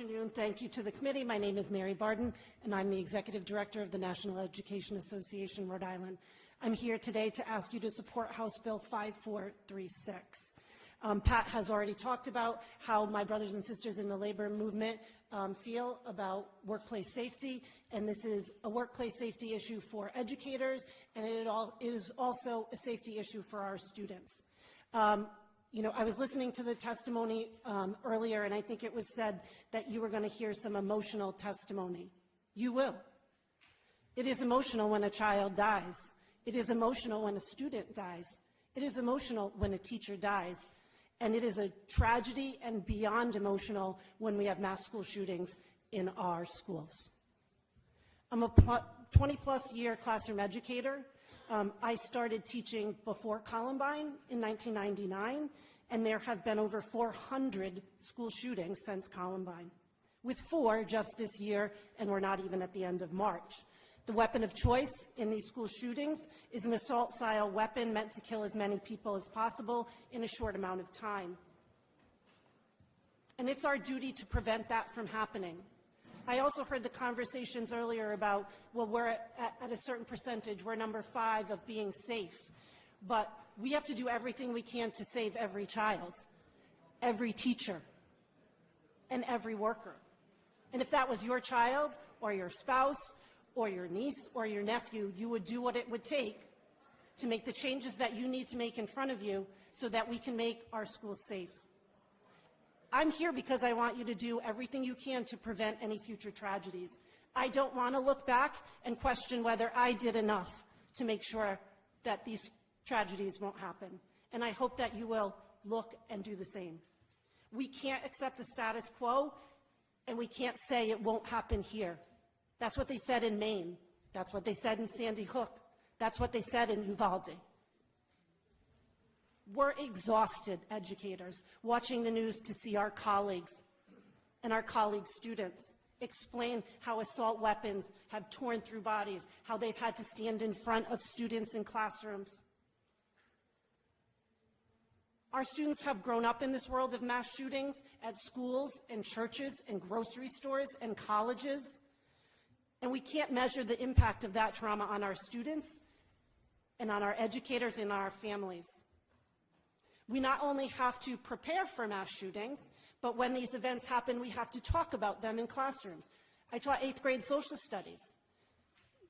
afternoon. Thank you to the committee. My name is Mary Barden, and I'm the Executive Director of the National Education Association, Rhode Island. I'm here today to ask you to support House Bill 5436. Pat has already talked about how my brothers and sisters in the labor movement feel about workplace safety, and this is a workplace safety issue for educators, and it is also a safety issue for our students. You know, I was listening to the testimony earlier, and I think it was said that you were going to hear some emotional testimony. You will. It is emotional when a child dies. It is emotional when a student dies. It is emotional when a teacher dies. And it is a tragedy and beyond emotional when we have mass school shootings in our schools. I'm a 20-plus year classroom educator. I started teaching before Columbine in 1999, and there have been over 400 school shootings since Columbine, with 4 just this year, and we're not even at the end of March. The weapon of choice in these school shootings is an assault-style weapon meant to kill as many people as possible in a short amount of time. And it's our duty to prevent that from happening. I also heard the conversations earlier about, well, we're at a certain percentage, we're number 5 of being safe. But we have to do everything we can to save every child, every teacher, and every worker. And if that was your child, or your spouse, or your niece, or your nephew, you would do what it would take to make the changes that you need to make in front of you so that we can make our schools safe. I'm here because I want you to do everything you can to prevent any future tragedies. I don't want to look back and question whether I did enough to make sure that these tragedies won't happen. And I hope that you will look and do the same. We can't accept the status quo, and we can't say it won't happen here. That's what they said in Maine. That's what they said in Sandy Hook. That's what they said in Uvalde. We're exhausted educators watching the news to see our colleagues and our colleagues' students explain how assault weapons have torn through bodies, how they've had to stand in front of students in classrooms. Our students have grown up in this world of mass shootings at schools and churches and grocery stores and colleges, and we can't measure the impact of that trauma on our students and on our educators and our families. We not only have to prepare for mass shootings, but when these events happen, we have to talk about them in classrooms. I taught 8th grade social studies.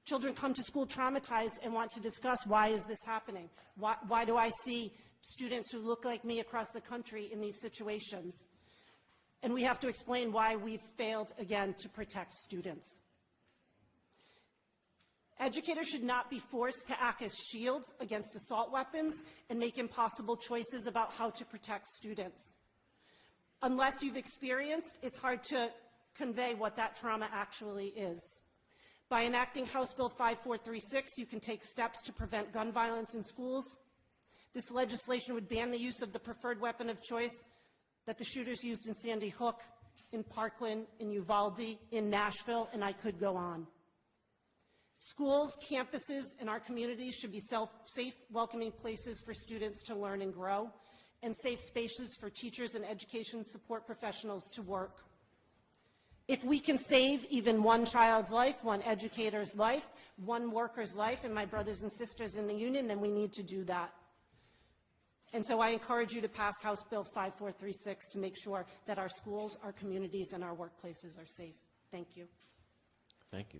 Children come to school traumatized and want to discuss, why is this happening? Why do I see students who look like me across the country in these situations? And we have to explain why we've failed again to protect students. Educators should not be forced to act as shields against assault weapons and make impossible choices about how to protect students. Unless you've experienced, it's hard to convey what that trauma actually is. By enacting House Bill 5436, you can take steps to prevent gun violence in schools. This legislation would ban the use of the preferred weapon of choice that the shooters used in Sandy Hook, in Parkland, in Uvalde, in Nashville, and I could go on. Schools, campuses, and our communities should be safe, welcoming places for students to learn and grow, and safe spaces for teachers and education support professionals to work. If we can save even one child's life, one educator's life, one worker's life, and my brothers and sisters in the union, then we need to do that. And so I encourage you to pass House Bill 5436 to make sure that our schools, our communities, and our workplaces are safe. Thank you. Thank you.